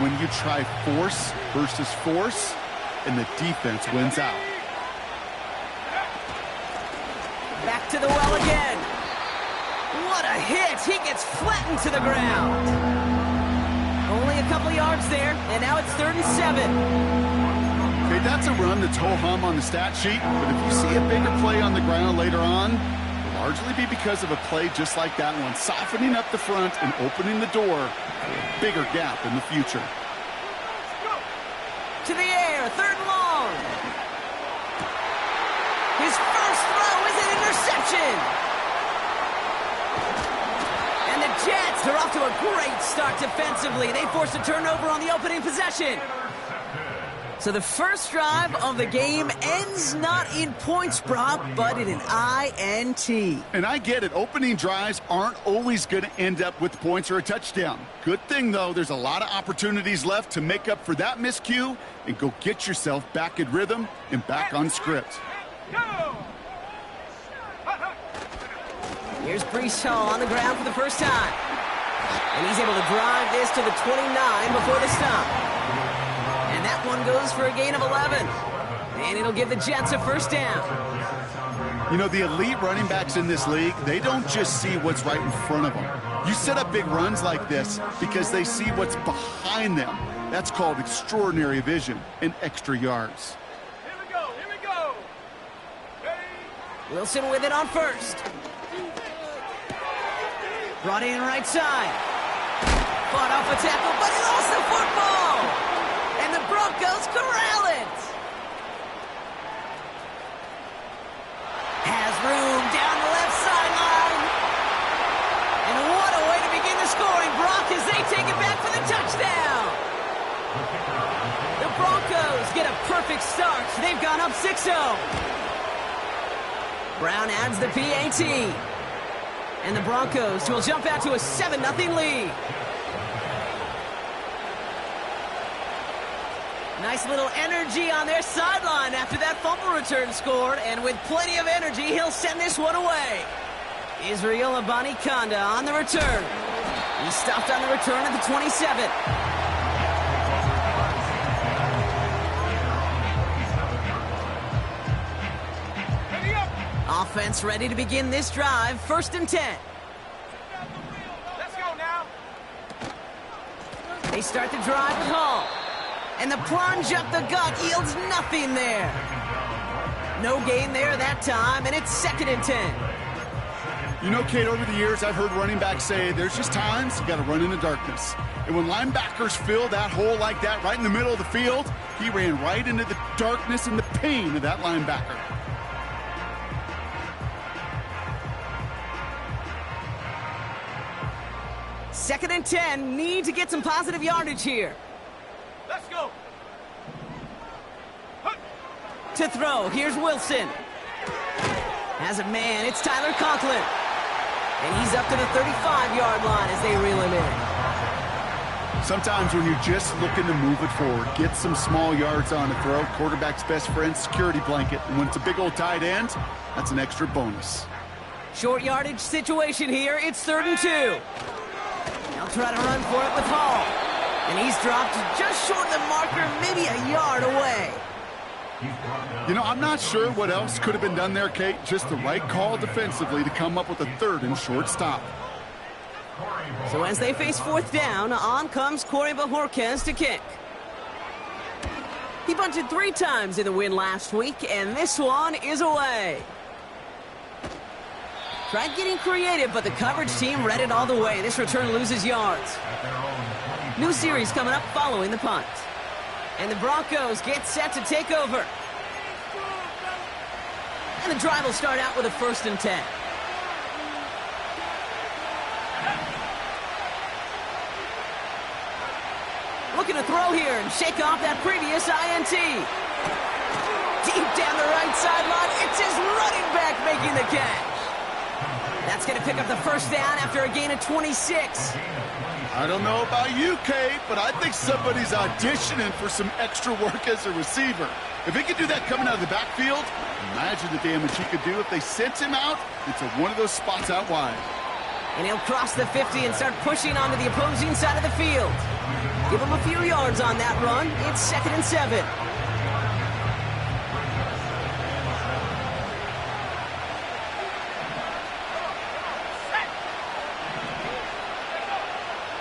when you try force versus force, and the defense wins out. Back to the well again. What a hit! He gets flattened to the ground. Only a couple yards there, and now it's 3rd and 7. Okay, that's a run that's ho-hum on the stat sheet, but if you see a bigger play on the ground later on, it'll largely be because of a play just like that one, softening up the front and opening the door for a bigger gap in the future. To the air, 3rd and long. His first throw is an interception. And the Jets are off to a great start defensively. They force a turnover on the opening possession. So the first drive of the game ends not in points, Brock, but in an INT. And I get it. Opening drives aren't always going to end up with points or a touchdown. Good thing, though, there's a lot of opportunities left to make up for that miscue and go get yourself back in rhythm and back on script. Here's Breece Hall on the ground for the first time. And he's able to drive this to the 29 before the stop. And that one goes for a gain of 11. And it'll give the Jets a first down. You know, the elite running backs in this league, they don't just see what's right in front of them. You set up big runs like this because they see what's behind them. That's called extraordinary vision and extra yards. Here we go, here we go. Wilson with it on first. Brought in right side. Fought off a tackle, but he lost the football. And the Broncos corral it. Has room down the left sideline. And what a way to begin the scoring, Brock, as they take it back for the touchdown. The Broncos get a perfect start. They've gone up 6-0. Brown adds the PAT. And the Broncos will jump out to a 7-0 lead. Nice little energy on their sideline after that fumble return scored. And with plenty of energy, he'll send this one away. Israel Abanikanda on the return. He stopped on the return at the 27. Offense ready to begin this drive. 1st and 10. Let's go now. They start the drive with Hall. And the plunge up the gut yields nothing there. No gain there that time, and it's 2nd and 10. You know, Kate, over the years, I've heard running backs say there's just times you got to run in the darkness. And when linebackers fill that hole like that right in the middle of the field, he ran right into the darkness and the pain of that linebacker. Second and 10, need to get some positive yardage here. Let's go. To throw, here's Wilson. Has a man, it's Tyler Conklin. And he's up to the 35-yard line as they reel him in. Sometimes when you're just looking to move it forward, get some small yards on a throw, quarterback's best friend, security blanket. And when it's a big old tight end, that's an extra bonus. Short yardage situation here, it's 3rd and 2. They'll try to run for it with Hall. And he's dropped just short of the marker, maybe a yard away. You know, I'm not sure what else could have been done there, Kate. Just the right call defensively to come up with a 3rd and short stop. So as they face 4th down, on comes Corey Bajorquez to kick. He bunted 3 times in the win last week, and this one is away. Tried getting creative, but the coverage team read it all the way. This return loses yards. New series coming up following the punt. And the Broncos get set to take over. And the drive will start out with a 1st and 10. Looking to throw here and shake off that previous INT. Deep down the right sideline, it's his running back making the catch. That's going to pick up the first down after a gain of 26. I don't know about you, Kate, but I think somebody's auditioning for some extra work as a receiver. If he could do that coming out of the backfield, imagine the damage he could do if they sent him out into one of those spots out wide. And he'll cross the 50 and start pushing onto the opposing side of the field. Give him a few yards on that run. It's 2nd and 7.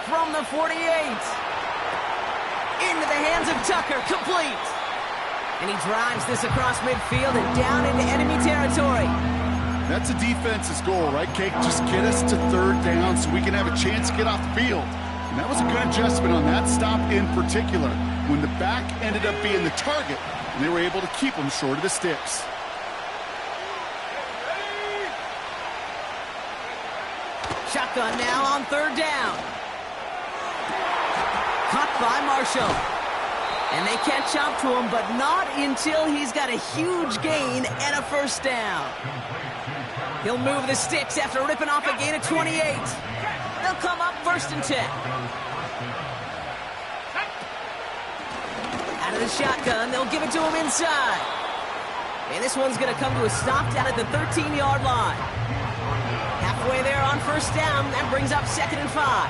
From the 48. Into the hands of Tucker. Complete. And he drives this across midfield and down into enemy territory. That's a defense's goal, right, Cake? Just get us to 3rd down so we can have a chance to get off the field. And that was a good adjustment on that stop in particular, when the back ended up being the target, and they were able to keep him short of the sticks. Shotgun now on 3rd down. Caught by Marshall. And they catch up to him, but not until he's got a huge gain and a 1st down. He'll move the sticks after ripping off a gain of 28. They'll come up 1st and 10. Out of the shotgun, they'll give it to him inside. And this one's going to come to a stop down at the 13-yard line. Halfway there on 1st down, that brings up 2nd and 5.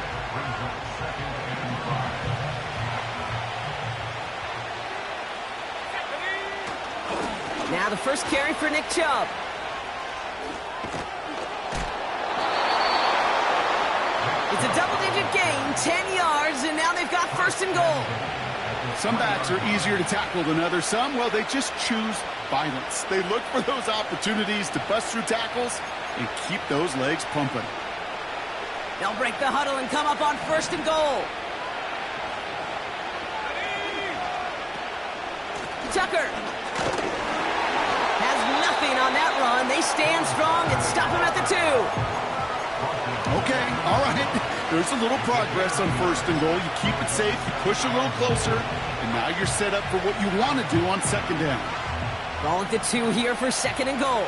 Now the first carry for Nick Chubb. It's a double-digit gain, 10 yards, and now they've got 1st and goal. Some backs are easier to tackle than others. Some, well, they just choose violence. They look for those opportunities to bust through tackles and keep those legs pumping. They'll break the huddle and come up on 1st and goal. Tucker has nothing on that run. They stand strong and stop him at the 2. Okay, all right. There's a little progress on 1st and goal. You keep it safe, you push a little closer, and now you're set up for what you want to do on 2nd down. Ball at the 2 here for 2nd and goal.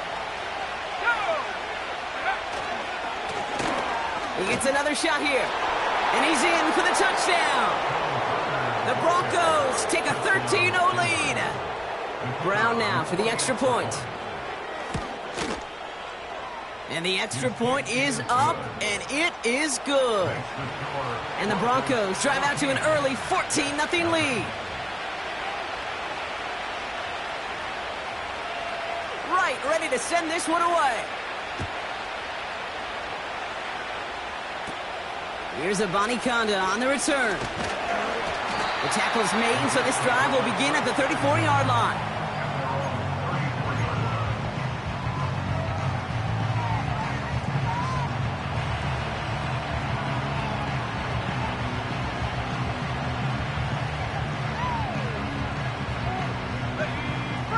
He gets another shot here, and he's in for the touchdown. The Broncos take a 13-0 lead. Brown now for the extra point. And the extra point is up, and it is good. And the Broncos drive out to an early 14-0 lead. Right, ready to send this one away. Here's Abanikanda on the return. The tackle's made, so this drive will begin at the 34-yard line.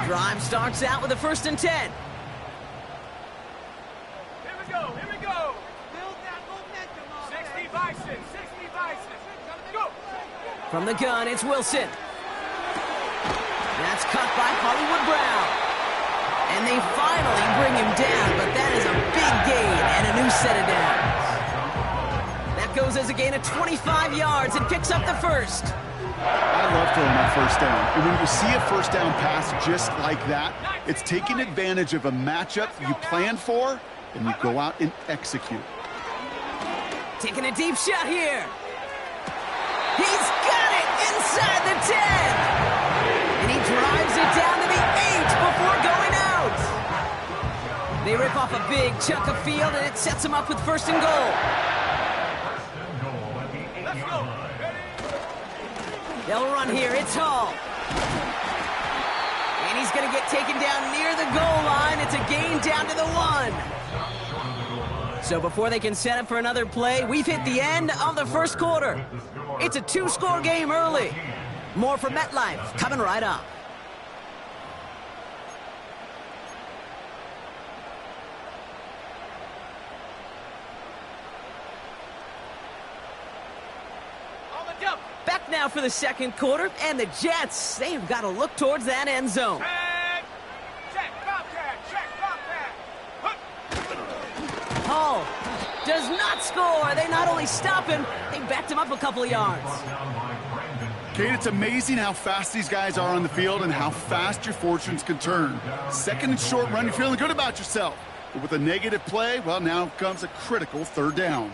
Drive starts out with a 1st and 10. Here we go, here we go. Build that momentum. 60 Bison, 60 Bison. Go. From the gun, it's Wilson. That's caught by Hollywood Brown. And they finally bring him down, but that is a big gain and a new set of downs. That goes as a gain of 25 yards and picks up the 1st. I love throwing on 1st down. And when you see a 1st down pass just like that, it's taking advantage of a matchup you plan for, and you go out and execute. Taking a deep shot here. He's got it inside the 10. And he drives it down to the 8 before going out. They rip off a big chunk of field, and it sets him up with 1st and goal. Let's go. They'll run here. It's Hall. And he's going to get taken down near the goal line. It's a gain down to the 1. So before they can set up for another play, we've hit the end of the 1st quarter. It's a 2-score game early. More from MetLife coming right up. Back now for the 2nd quarter, and the Jets, they've got to look towards that end zone. Check, Bobcat, check, Bobcat. Hall does not score. They not only stop him, they backed him up a couple of yards. Kate, it's amazing how fast these guys are on the field and how fast your fortunes can turn. 2nd and short run, you're feeling good about yourself. But with a negative play, well, now comes a critical 3rd down.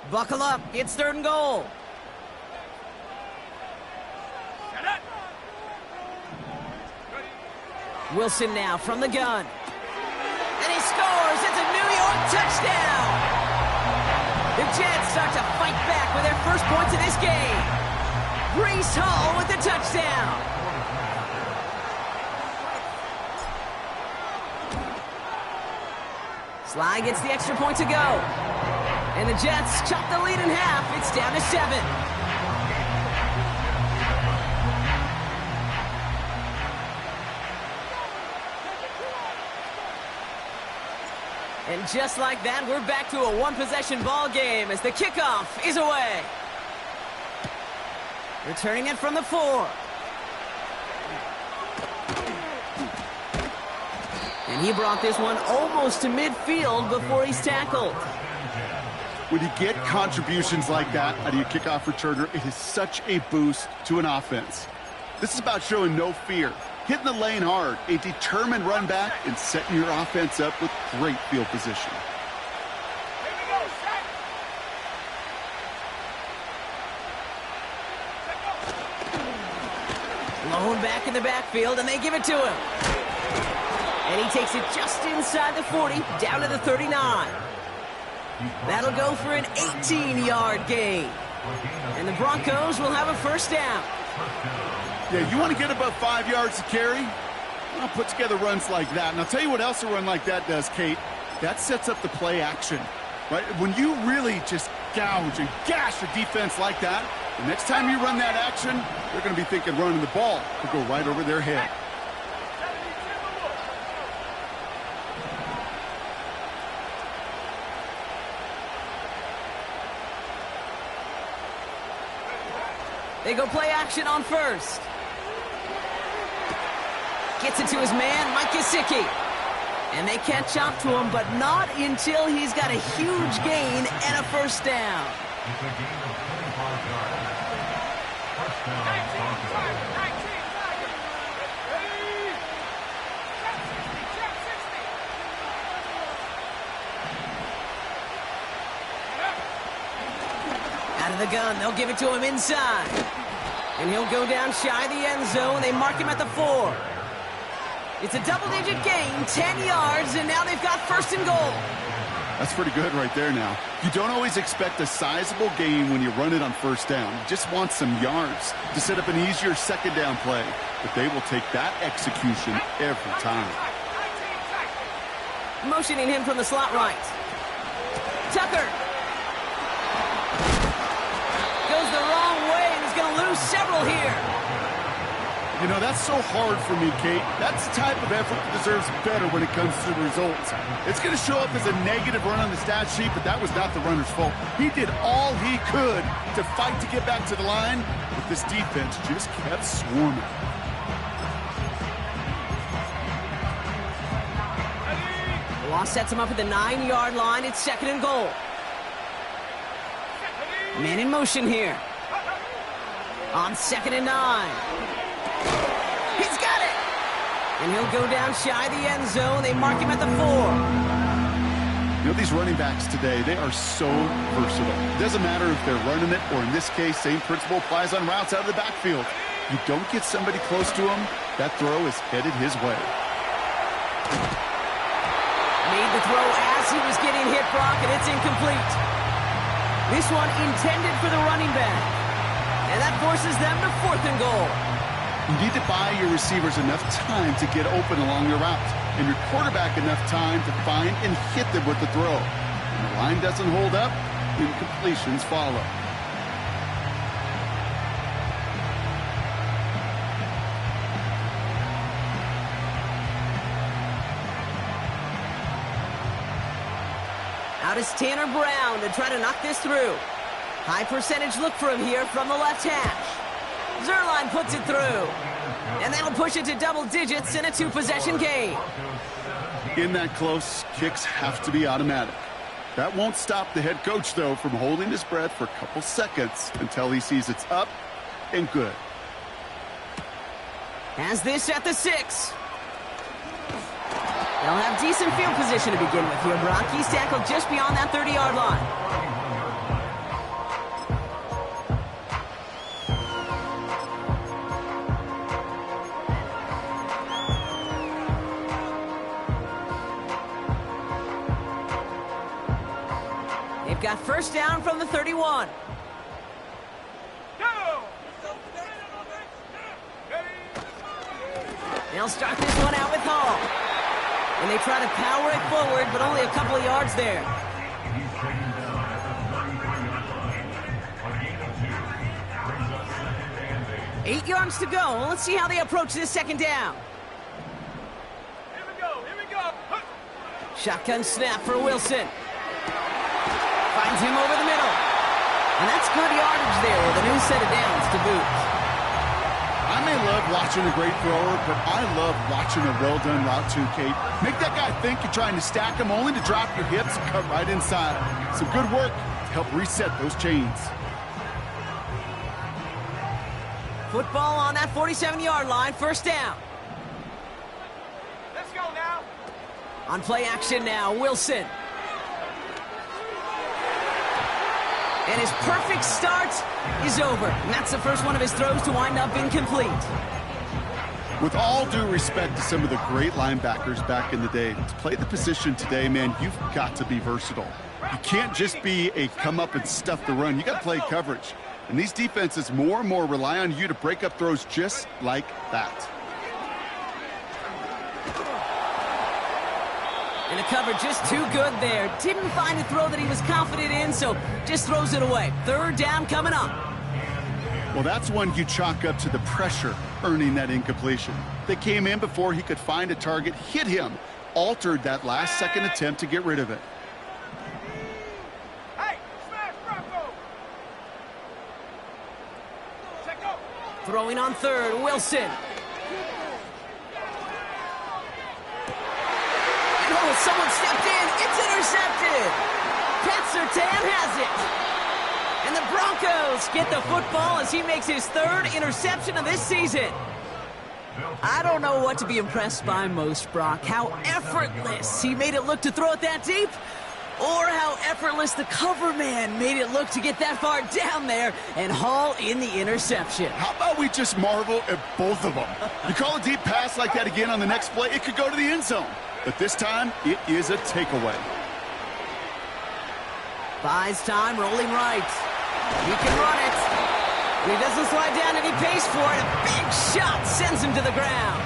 Buckle up. It's 3rd and goal. Wilson now from the gun. And he scores. It's a New York touchdown. The Jets start to fight back with their first points of this game. Breece Hall with the touchdown. Sly gets the extra point to go. And the Jets chop the lead in half. It's down to 7. And just like that, we're back to a one-possession ball game as the kickoff is away. Returning it from the 4. And he brought this one almost to midfield before he's tackled. When you get contributions like that out of your kickoff returner, it is such a boost to an offense. This is about showing no fear, hitting the lane hard, a determined run back, and setting your offense up with great field position. Lone back in the backfield, and they give it to him. And he takes it just inside the 40, down to the 39. That'll go for an 18-yard gain. And the Broncos will have a first down. Yeah, you want to get above 5 yards to carry? I'll put together runs like that. And I'll tell you what else a run like that does, Kate. That sets up the play action, right? When you really just gouge and gash a defense like that, the next time you run that action, they're going to be thinking running the ball will go right over their head. They go play action on first. Gets it to his man, Mike Gesicki. And they catch up to him, but not until he's got a huge gain and a first down. Out of the gun, they'll give it to him inside. And he'll go down shy of the end zone. They mark him at the 4. It's a double-digit gain, 10 yards, and now they've got first and goal. That's pretty good right there now. You don't always expect a sizable gain when you run it on first down. You just want some yards to set up an easier second down play. But they will take that execution every time. Motioning him from the slot right. Tucker. Goes the wrong way, and he's going to lose several here. You know, that's so hard for me, Kate. That's the type of effort that deserves better when it comes to the results. It's going to show up as a negative run on the stat sheet, but that was not the runner's fault. He did all he could to fight to get back to the line, but this defense just kept swarming. The loss sets him up at the 9-yard line. It's second and goal. Man in motion here. On second and 9. He's got it! And he'll go down shy of the end zone. They mark him at the 4. You know, these running backs today, they are so versatile. It doesn't matter if they're running it, or in this case, same principle applies on routes out of the backfield. You don't get somebody close to him, that throw is headed his way. Made the throw as he was getting hit, Brock, and it's incomplete. This one intended for the running back. And that forces them to fourth and goal. You need to buy your receivers enough time to get open along your route, and your quarterback enough time to find and hit them with the throw. When the line doesn't hold up, incompletions follow. Out is Tanner Brown to try to knock this through. High percentage look for him here from the left hash. Zuerlein puts it through. And that'll push it to double digits in a 2-possession game. In that close, kicks have to be automatic. That won't stop the head coach, though, from holding his breath for a couple seconds until he sees it's up and good. Has this at the 6. They'll have decent field position to begin with here, Brock. He's tackled just beyond that 30-yard line. first down from the 31. They'll start this one out with Hall. And they try to power it forward, but only a couple of yards there. Eight yards to go. Let's see how they approach this second down. Here we go, here we go. Shotgun snap for Wilson. Finds him over the middle. And that's good yardage there with a new set of downs to boot. I may love watching a great thrower, but I love watching a well-done route too, Kate. Make that guy think you're trying to stack him only to drop your hips and cut right inside. Some good work to help reset those chains. Football on that 47-yard line, first down. Let's go now. On play action now, Wilson. And his perfect start is over. And that's the first one of his throws to wind up incomplete. With all due respect to some of the great linebackers back in the day, to play the position today, man, you've got to be versatile. You can't just be a come up and stuff the run. You got to play coverage. And these defenses more and more rely on you to break up throws just like that. And the cover just too good there. Didn't find a throw that he was confident in, so just throws it away. Third down coming up. Well, that's one you chalk up to the pressure earning that incompletion. They came in before he could find a target, hit him, altered that last second attempt to get rid of it. Throwing on third, Wilson. Oh, someone stepped in. It's intercepted. Pat Surtain has it. And the Broncos get the football as he makes his third interception of this season. I don't know what to be impressed by most, Brock. How effortless he made it look to throw it that deep, or how effortless the cover man made it look to get that far down there and haul in the interception. How about we just marvel at both of them? You call a deep pass like that again on the next play, it could go to the end zone. But this time, it is a takeaway. Buys time, rolling right. He can run it. He doesn't slide down and he pays for it. A big shot sends him to the ground.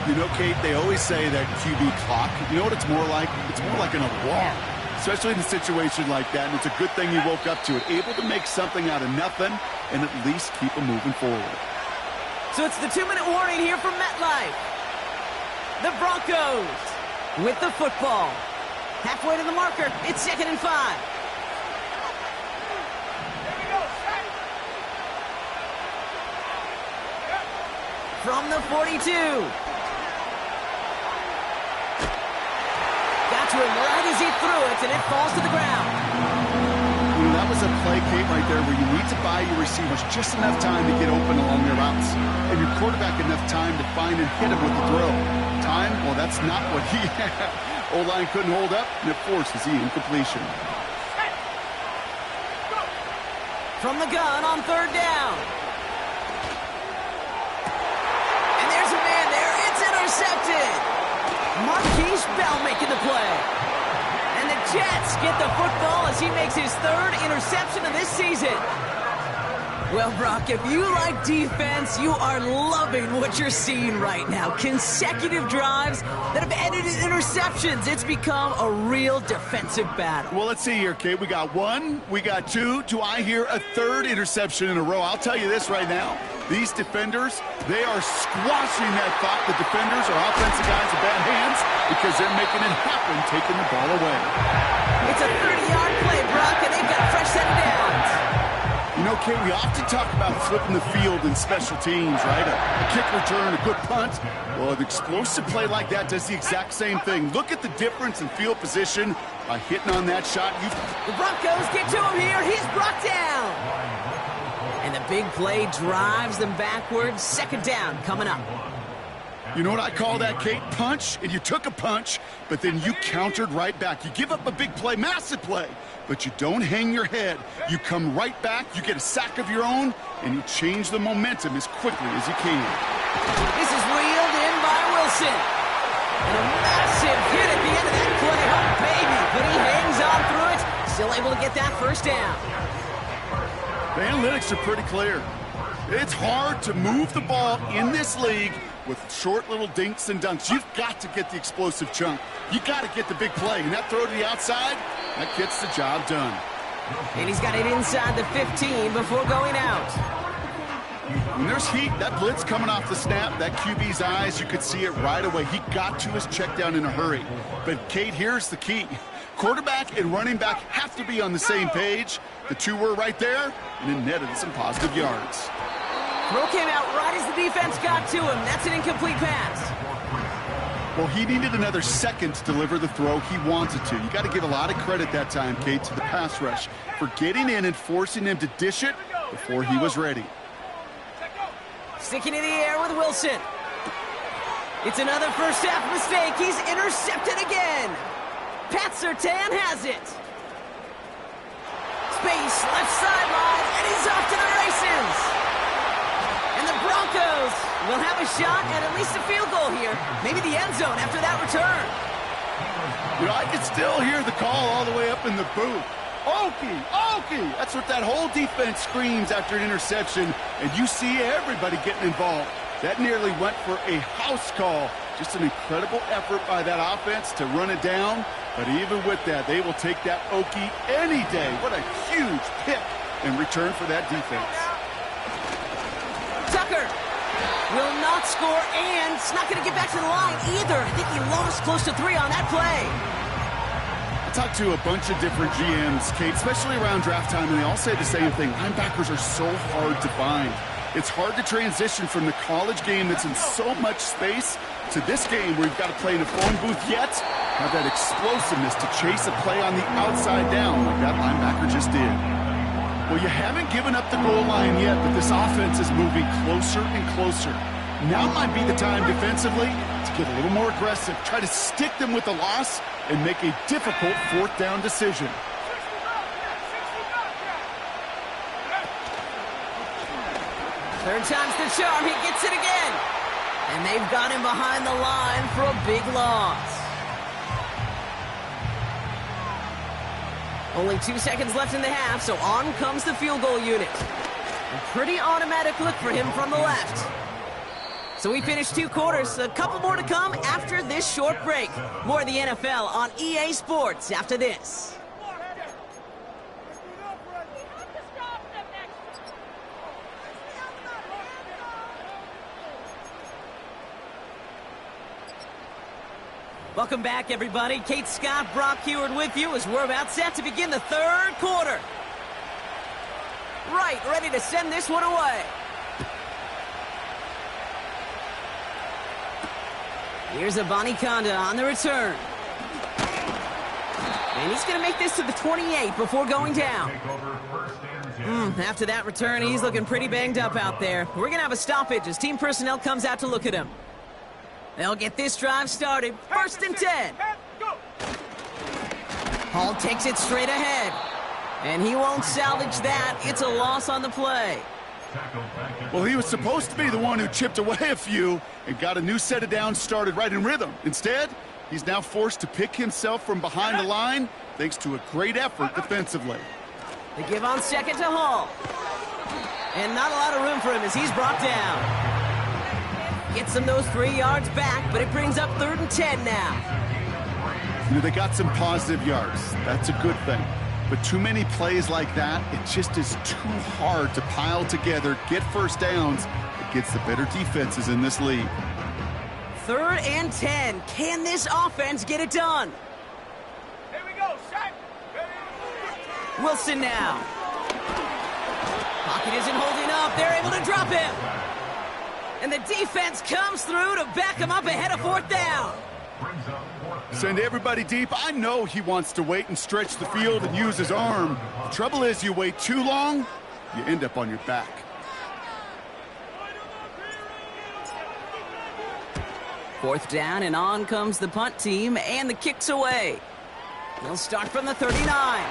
You know, Kate, they always say that QB clock, you know what it's more like? It's more like an alarm, especially in a situation like that. And it's a good thing you woke up to it, able to make something out of nothing and at least keep them moving forward. So it's the 2-minute warning here from MetLife. The Broncos with the football. Halfway to the marker, it's 2nd and 5. From the 42. Got to him right as he threw it, and it falls to the ground. You know, that was a play, Kate, right there where you need to buy your receivers just enough time to get open along their routes. And your quarterback enough time to find and hit him with the throw. Time, well, that's not what he had. O-line couldn't hold up, and it forces the incompletion. From the gun on third down. And there's a man there. It's intercepted. Marquise Bell making the play. And the Jets get the football as he makes his third interception of this season. Well, Brock, if you like defense, you are loving what you're seeing right now. Consecutive drives that have ended in interceptions. It's become a real defensive battle. Well, let's see here, Kate. We got one, we got two. Do I hear a third interception in a row? I'll tell you this right now. These defenders, they are squashing that thought the defenders are offensive guys in bad hands because they're making it happen, taking the ball away. It's a 30-yard play, Brock, and they've got a fresh set of downs. You know, Kate, we often talk about flipping the field in special teams, right? A kick return, a good punt. Well, an explosive play like that does the exact same thing. Look at the difference in field position by hitting on that shot. The Broncos get to him here. He's brought down. And the big play drives them backwards. 2nd down coming up. You know what I call that, Kate? Punch, and you took a punch, but then you countered right back. You give up a big play, massive play, but you don't hang your head. You come right back, you get a sack of your own, and you change the momentum as quickly as you can. This is reeled in by Wilson. And a massive hit at the end of that play. Oh, baby, but he hangs on through it. Still able to get that first down. The analytics are pretty clear. It's hard to move the ball in this league with short little dinks and dunks. You've got to get the explosive chunk. You got to get the big play. And that throw to the outside, that gets the job done. And he's got it inside the 15 before going out. When there's heat, that blitz coming off the snap, that QB's eyes, you could see it right away. He got to his check down in a hurry. But, Kate, here's the key. Quarterback and running back have to be on the same page. The two were right there, and it netted some positive yards. Throw came out right as the defense got to him. That's an incomplete pass. Well, he needed another second to deliver the throw he wanted to. You got to give a lot of credit that time, Kate, to the pass rush for getting in and forcing him to dish it before he was ready. Sticking in the air with Wilson. It's another first half mistake. He's intercepted again. Pat Surtain has it. Space, left sideline, and he's off to the races. And the Broncos will have a shot at least a field goal here. Maybe the end zone after that return. You know, I can still hear the call all the way up in the booth. Okie, Okie! That's what that whole defense screams after an interception, and you see everybody getting involved. That nearly went for a house call. Just an incredible effort by that offense to run it down, but even with that, they will take that Okie any day. What a huge pick in return for that defense. Tucker will not score, and it's not going to get back to the line either. I think he lost close to 3 on that play. I talked to a bunch of different GMs, Kate, especially around draft time, and they all say the same thing. Linebackers are so hard to find. It's hard to transition from the college game that's in so much space to this game where you've got to play in a phone booth, yet have that explosiveness to chase a play on the outside down like that linebacker just did. Well, you haven't given up the goal line yet, but this offense is moving closer and closer. Now might be the time defensively to get a little more aggressive, try to stick them with the loss, and make a difficult fourth down decision. Third time's the charm. He gets it again. And they've got him behind the line for a big loss. Only 2 seconds left in the half, so on comes the field goal unit. A pretty automatic look for him from the left. So we finished 2 quarters. A couple more to come after this short break. More of the NFL on EA Sports after this. Welcome back, everybody. Kate Scott, Brock Heward with you as we're about set to begin the third quarter. Right, ready to send this one away. Here's Abanikanda on the return. And he's going to make this to the 28 before going down. After that return, he's looking pretty banged up out there. We're going to have a stoppage as team personnel comes out to look at him. They'll get this drive started. 1st and 10. Hall takes it straight ahead. And he won't salvage that. It's a loss on the play. Well, he was supposed to be the one who chipped away a few and got a new set of downs started right in rhythm. Instead, he's now forced to pick himself from behind the line thanks to a great effort defensively. They give on second to Hall. And not a lot of room for him as he's brought down. Gets him those 3 yards back, but it brings up 3rd and 10 now. You know, they got some positive yards. That's a good thing. But too many plays like that, it just is too hard to pile together, get first downs against the better defenses in this league. 3rd and 10. Can this offense get it done? Here we go, set. Wilson now. Pocket isn't holding up. They're able to drop him. And the defense comes through to back him up ahead of 4th down. Send everybody deep. I know he wants to wait and stretch the field and use his arm. The trouble is, you wait too long, you end up on your back. Fourth down, and on comes the punt team, and the kick's away. They'll start from the 39.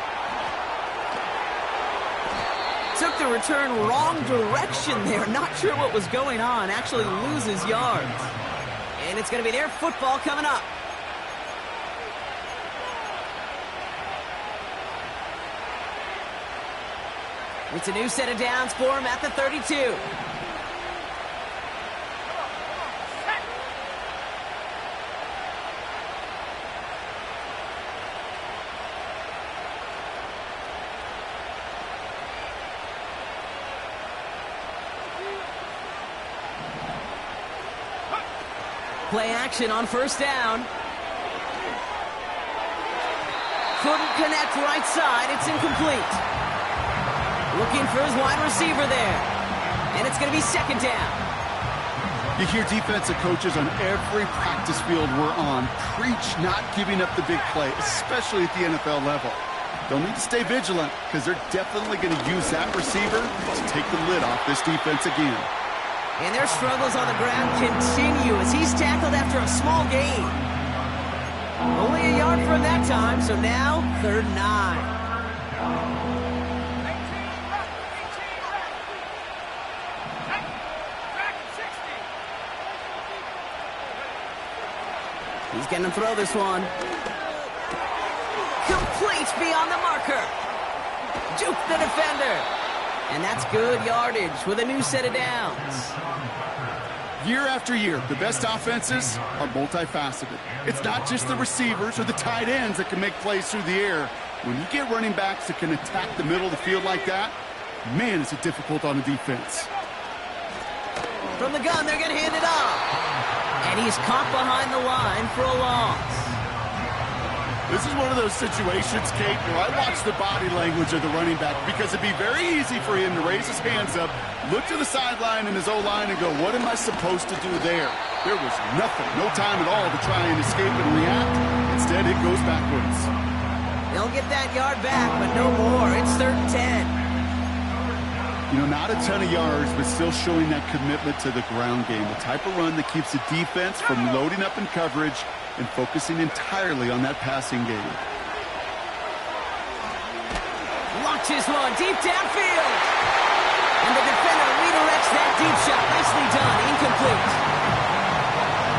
Took the return wrong direction there. Not sure what was going on. Actually loses yards. And it's going to be their football coming up. It's a new set of downs for him at the 32. Play action on first down. Couldn't connect right side. It's incomplete. Looking for his wide receiver there. And it's going to be second down. You hear defensive coaches on every practice field we're on preach not giving up the big play, especially at the NFL level. They'll need to stay vigilant because they're definitely going to use that receiver to take the lid off this defense again. And their struggles on the ground continue as he's tackled after a small gain. Only a yard from that time, so now 3rd and 9. He's going to throw this one. Complete beyond the marker. Juke the defender. And that's good yardage with a new set of downs. Year after year, the best offenses are multifaceted. It's not just the receivers or the tight ends that can make plays through the air. When you get running backs that can attack the middle of the field like that, man, is it difficult on the defense. From the gun, they're going to hand it off. And he's caught behind the line for a loss. This is one of those situations, Kate, where I watch the body language of the running back because it'd be very easy for him to raise his hands up, look to the sideline and his O-line and go, what am I supposed to do there? There was nothing, no time at all to try and escape and react. Instead, it goes backwards. They'll get that yard back, but no more. It's 3rd and 10. You know, not a ton of yards, but still showing that commitment to the ground game, the type of run that keeps the defense from loading up in coverage and focusing entirely on that passing game. Launches one deep downfield. And the defender redirects that deep shot. Nicely done. Incomplete.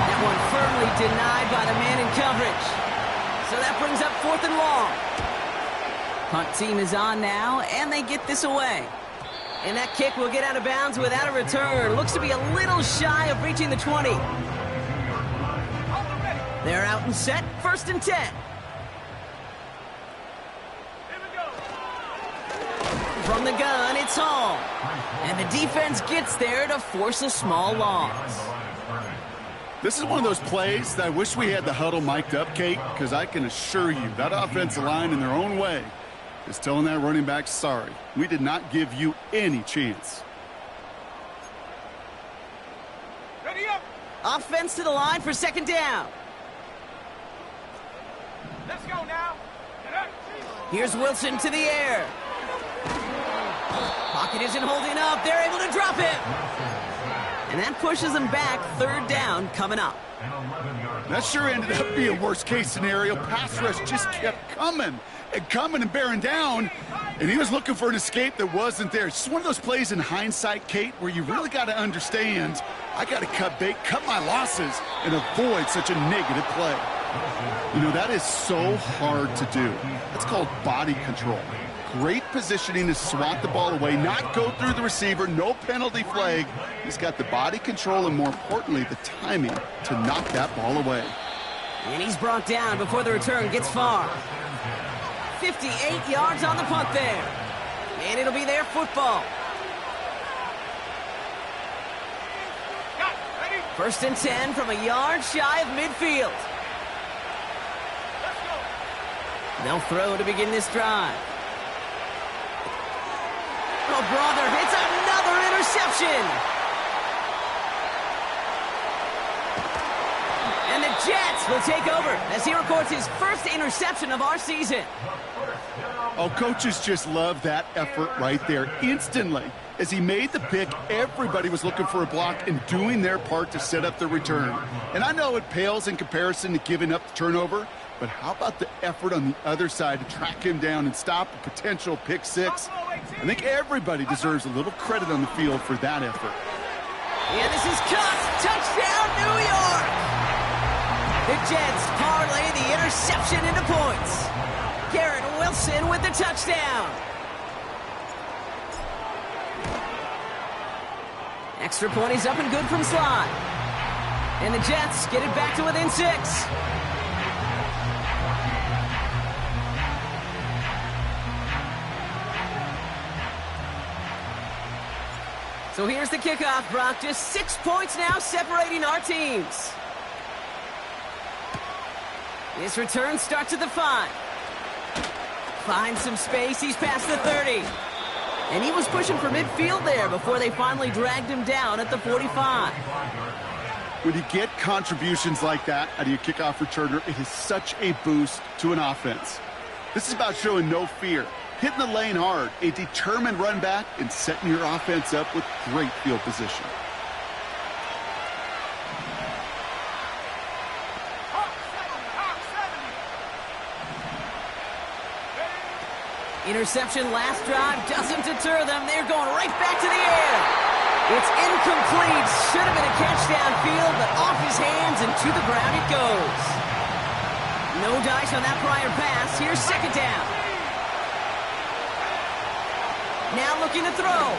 That one firmly denied by the man in coverage. So that brings up 4th and long. Punt team is on now, and they get this away. And that kick will get out of bounds without a return. Looks to be a little shy of reaching the 20. They're out and set. 1st and 10. From the gun, it's Hall. And the defense gets there to force a small loss. This is one of those plays that I wish we had the huddle mic'd up, Kate, because I can assure you that offensive line in their own way is telling that running back, sorry, we did not give you any chance. Ready up. Offense to the line for 2nd down. Let's go now. Here's Wilson to the air. Pocket isn't holding up. They're able to drop it. And that pushes them back. 3rd down coming up. That sure ended up being worst-case scenario. Pass rush just kept coming and bearing down, and he was looking for an escape that wasn't there. It's just one of those plays in hindsight, Kate, where you really got to understand, I got to cut bait, cut my losses, and avoid such a negative play. You know, that is so hard to do. That's called body control. Great positioning to swat the ball away, not go through the receiver, no penalty flag. He's got the body control and, more importantly, the timing to knock that ball away. And he's brought down before the return gets far. 58 yards on the punt there. And it'll be their football. 1st and 10 from a yard shy of midfield. They'll throw to begin this drive. Oh, brother, it's another interception. And the Jets will take over as he records his first interception of our season. Oh, coaches just love that effort right there. Instantly, as he made the pick, everybody was looking for a block and doing their part to set up the return. And I know it pales in comparison to giving up the turnover, but how about the effort on the other side to track him down and stop a potential pick six? I think everybody deserves a little credit on the field for that effort. Yeah, this is cut. Touchdown, New York. The Jets parlay the interception into points. Garrett Wilson with the touchdown. Extra point is up and good from Sly. And the Jets get it back to within 6. So here's the kickoff, Brock. Just 6 points now separating our teams. His return starts at the 5. Finds some space. He's past the 30. And he was pushing for midfield there before they finally dragged him down at the 45. When you get contributions like that out of your kickoff returner, it is such a boost to an offense. This is about showing no fear, hitting the lane hard, a determined run back, and setting your offense up with great field position. Interception last drive doesn't deter them. They're going right back to the air. It's incomplete. Should have been a catch downfield, but off his hands and to the ground it goes. No dice on that prior pass. Here's second down. Now looking to throw.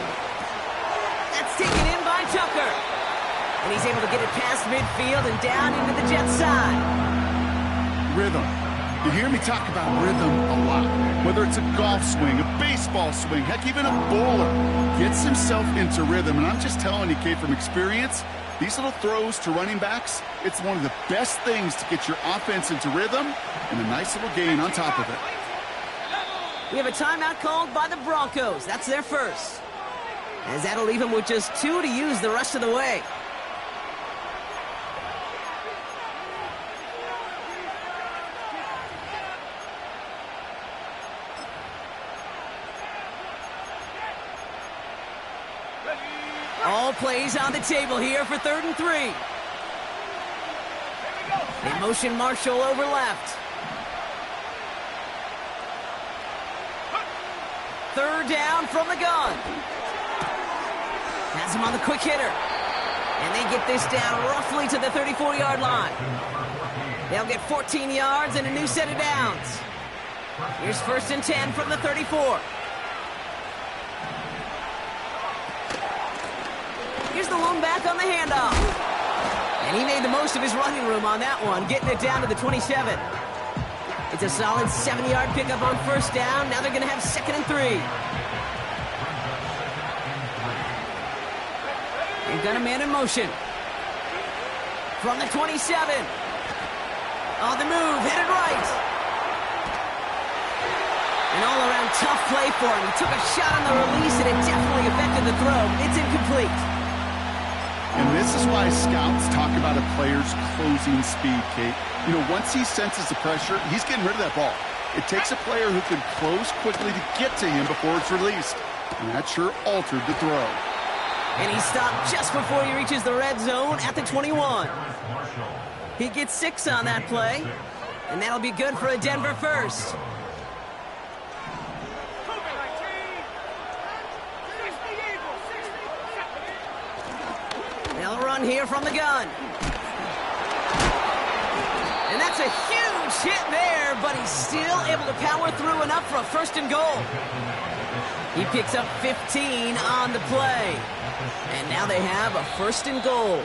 That's taken in by Tucker. And he's able to get it past midfield and down into the Jets side. Rhythm. You hear me talk about rhythm a lot. Whether it's a golf swing, a baseball swing, heck, even a bowler gets himself into rhythm. And I'm just telling you, Kate, from experience, these little throws to running backs, it's one of the best things to get your offense into rhythm and a nice little gain on top of it. We have a timeout called by the Broncos. That's their first. As that'll leave them with just 2 to use the rest of the way. All plays on the table here for 3rd and 3. They motion Marshall over left. 3rd down from the gun. Has him on the quick hitter. And they get this down roughly to the 34-yard line. They'll get 14 yards and a new set of downs. Here's 1st and 10 from the 34. Here's the lone back on the handoff. And he made the most of his running room on that one, getting it down to the 27. It's a solid 7-yard pickup on 1st down. Now they're going to have 2nd and 3. They've got a man in motion. From the 27. On the move, headed right. An all-around tough play for him. He took a shot on the release, and it definitely affected the throw. It's incomplete. And this is why scouts talk about a player's closing speed, Kate. You know, once he senses the pressure, he's getting rid of that ball. It takes a player who can close quickly to get to him before it's released. And that sure altered the throw. And he stopped just before he reaches the red zone at the 21. He gets 6 on that play. And that'll be good for a Denver first. They'll run here from the gun. And that's a huge hit there, but he's still able to power through enough for a 1st and goal. He picks up 15 on the play. And now they have a 1st and goal.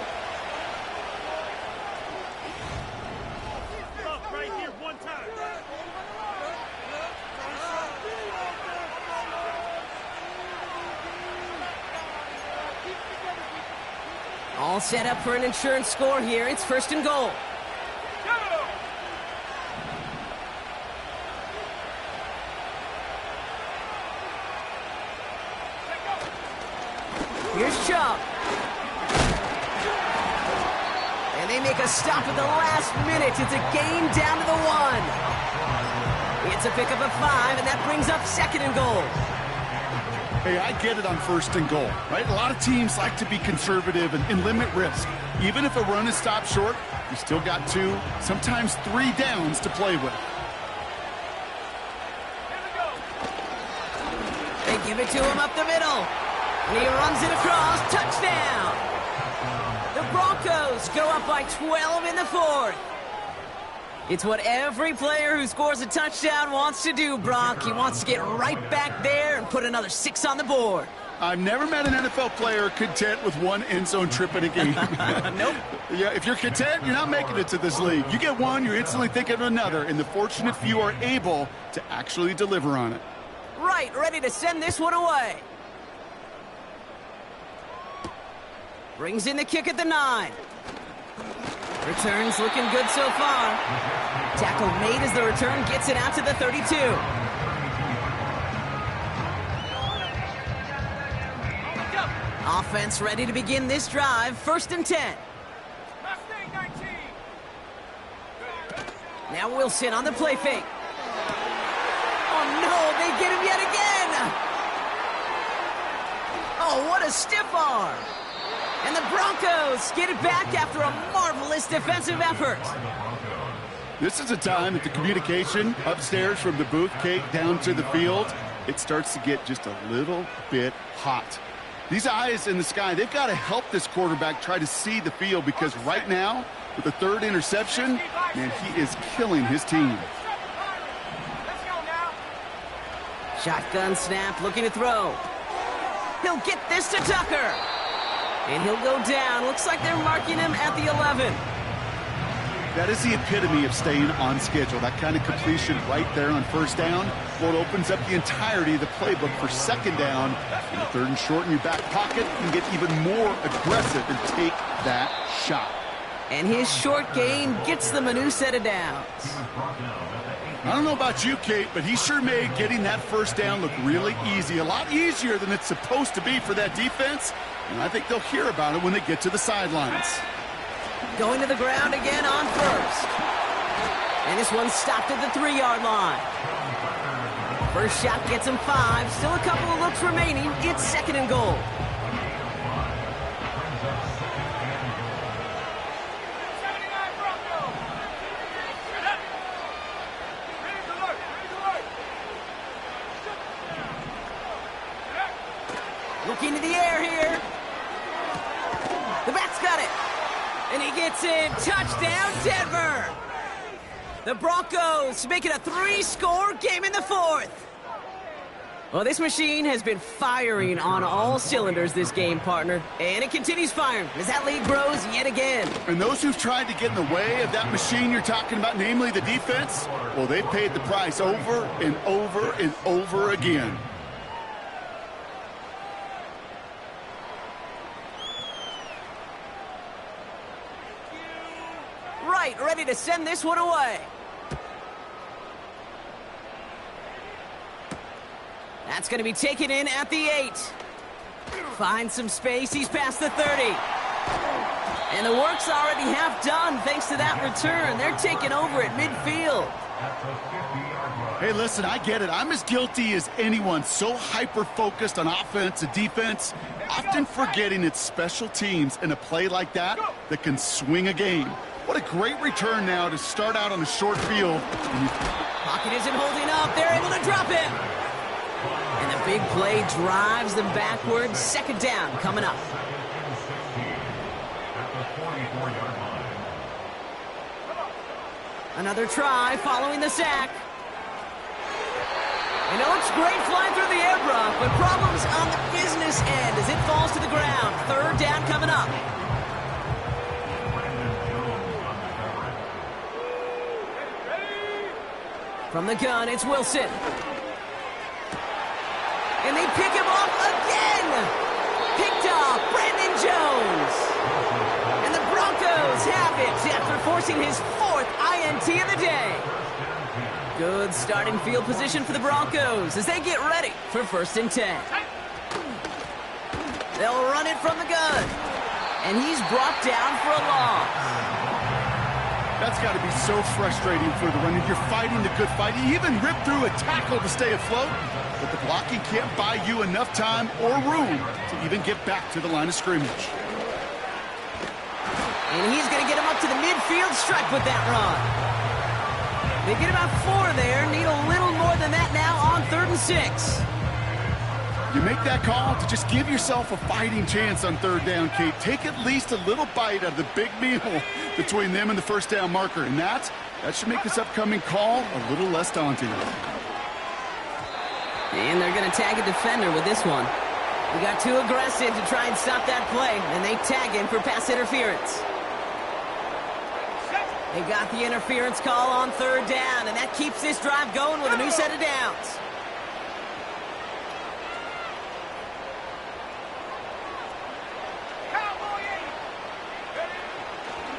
Right here, one time. All set up for an insurance score here. It's 1st and goal. Here's Chubb. And they make a stop at the last minute. It's a gain down to the 1. It's a pickup of 5, and that brings up 2nd and goal. Hey, I get it on 1st and goal, right? A lot of teams like to be conservative and limit risk. Even if a run is stopped short, you still got 2, sometimes 3 downs to play with. They give it to him up the middle. And he runs it across. Touchdown! The Broncos go up by 12 in the 4th. It's what every player who scores a touchdown wants to do, Brock. He wants to get right back there and put another 6 on the board. I've never met an NFL player content with one end zone trip in a game. Nope. Yeah, if you're content, you're not making it to this league. You get one, you're instantly thinking of another, and the fortunate few are able to actually deliver on it. Right, ready to send this one away. Brings in the kick at the 9. Returns looking good so far. Tackle made as the return gets it out to the 32. Offense ready to begin this drive. 1st and 10. Mustang 19. Now Wilson on the play fake. Oh no, they get him yet again. Oh, what a stiff arm. And the Broncos get it back after a marvelous defensive effort. This is a time that the communication upstairs from the booth, Kate, down to the field, it starts to get just a little bit hot. These eyes in the sky, they've got to help this quarterback try to see the field, because right now, with the 3rd interception, man, he is killing his team. Let's go now. Shotgun snap, looking to throw. He'll get this to Tucker. And he'll go down. Looks like they're marking him at the 11. That is the epitome of staying on schedule. That kind of completion right there on 1st down. Well, it opens up the entirety of the playbook for 2nd down. In the 3rd and short in your back pocket, you can get even more aggressive and take that shot. And his short game gets them a new set of downs. I don't know about you, Kate, but he sure made getting that 1st down look really easy. A lot easier than it's supposed to be for that defense. And I think they'll hear about it when they get to the sidelines. Going to the ground again on 1st. And this one's stopped at the 3-yard line. First shot gets him 5. Still a couple of looks remaining. It's 2nd and goal. Looking to the air here. The back's got it. And he gets in. Touchdown, Denver. The Broncos make it a 3-score game in the 4th. Well, this machine has been firing on all cylinders this game, partner. And it continues firing as that lead grows yet again. And those who've tried to get in the way of that machine you're talking about, namely the defense, well, they've paid the price over and over and over again. Right, ready to send this one away. That's going to be taken in at the 8. Finds some space. He's past the 30. And the work's already half done thanks to that return. They're taking over at midfield. Hey, listen, I get it. I'm as guilty as anyone. So hyper-focused on offense and defense, often forgetting it's special teams in a play like that that can swing a game. What a great return now to start out on a short field. Pocket isn't holding up. They're able to drop him. And the big play drives them backwards. 2nd down coming up. Another try following the sack. And it looks great flying through the air, Brock, but problems on the business end as it falls to the ground. 3rd down coming up. From the gun, it's Wilson. And they pick him off again. Picked off Brandon Jones. And the Broncos have it after forcing his 4th INT of the day. Good starting field position for the Broncos as they get ready for 1st and 10. They'll run it from the gun. And he's brought down for a loss. That's got to be so frustrating for the runner. You're fighting the good fight. You even ripped through a tackle to stay afloat, but the blocking can't buy you enough time or room to even get back to the line of scrimmage. And he's going to get him up to the midfield stripe with that run. They get about 4 there. Need a little more than that now on 3rd and 6. You make that call to just give yourself a fighting chance on 3rd down, Kate. Take at least a little bite out of the big meal between them and the 1st down marker. And that should make this upcoming call a little less daunting. And they're going to tag a defender with this one. He got too aggressive to try and stop that play, and they tag him for pass interference. They got the interference call on third down, and that keeps this drive going with a new set of downs.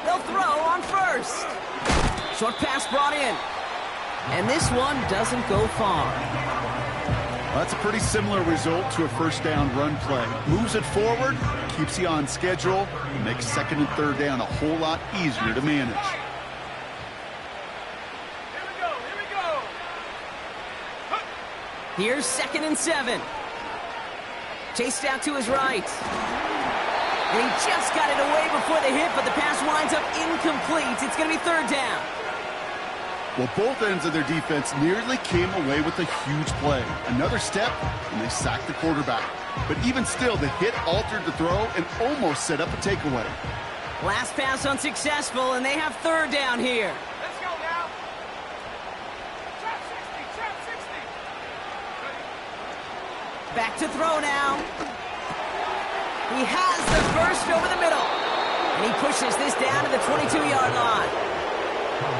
They'll throw on first. Short pass brought in. And this one doesn't go far. That's a pretty similar result to a first down run play. Moves it forward, keeps you on schedule, and makes second and third down a whole lot easier to manage. Here's 2nd and 7. Chased out to his right. And he just got it away before the hit, but the pass winds up incomplete. It's going to be third down. Well, both ends of their defense nearly came away with a huge play. Another step, and they sacked the quarterback. But even still, the hit altered the throw and almost set up a takeaway. Last pass unsuccessful, and they have third down here. Let's go now. Trap 60, trap 60. Back to throw now. He has the burst over the middle. And he pushes this down to the 22-yard line.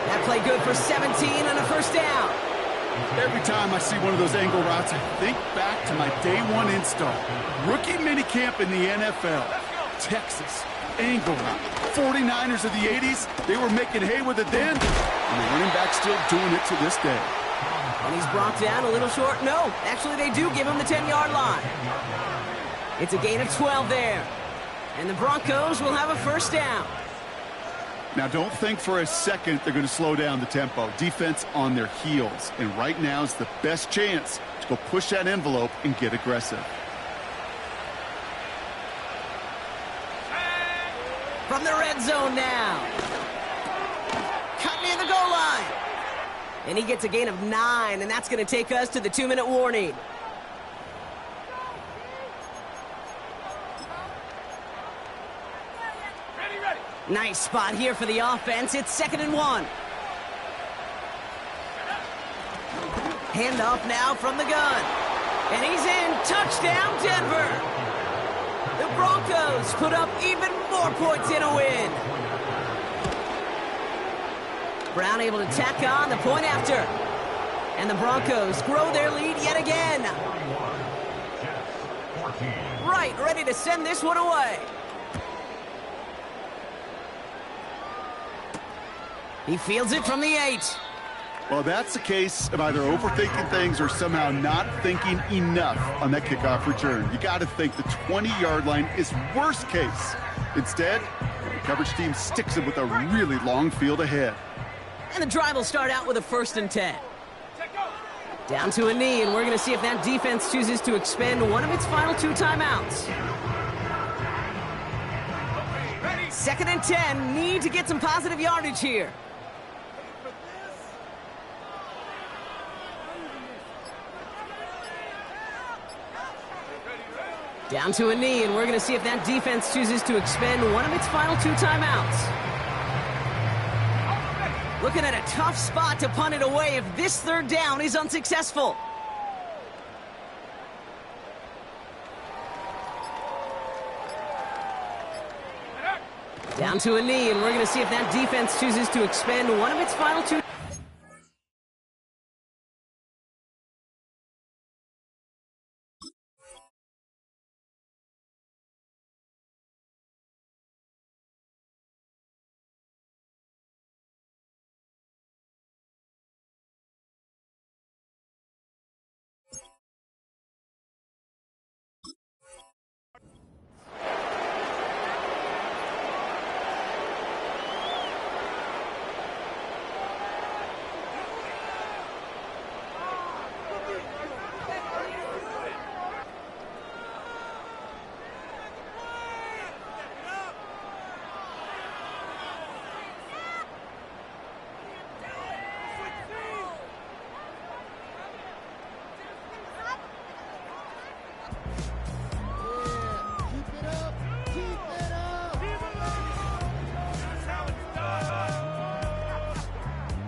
That play good for 17 and a first down. Every time I see one of those angle routes, I think back to my day one install. Rookie minicamp in the NFL. Texas, angle route. 49ers of the 80s, they were making hay with it then, and the running back's still doing it to this day. And he's brought down a little short. No, actually they do give him the 10-yard line. It's a gain of 12 there. And the Broncos will have a first down. Now, don't think for a second they're going to slow down the tempo. Defense on their heels. And right now is the best chance to go push that envelope and get aggressive. From the red zone now. Cut near the goal line. And he gets a gain of 9, and that's going to take us to the 2-minute warning. Nice spot here for the offense. It's 2nd and 1. Handoff now from the gun. And he's in. Touchdown, Denver. The Broncos put up even more points in a win. Brown able to tack on the point after. And the Broncos grow their lead yet again. Right, ready to send this one away. He fields it from the 8. Well, that's the case of either overthinking things or somehow not thinking enough on that kickoff return. You got to think the 20-yard line is worst case. Instead, the coverage team sticks it with a really long field ahead. And the drive will start out with a 1st and 10. Down to a knee, and we're going to see if that defense chooses to expend one of its final 2 timeouts. 2nd and 10, need to get some positive yardage here. Down to a knee, and we're going to see if that defense chooses to expend one of its final 2 timeouts. Looking at a tough spot to punt it away if this third down is unsuccessful. Down to a knee, and we're going to see if that defense chooses to expend one of its final 2.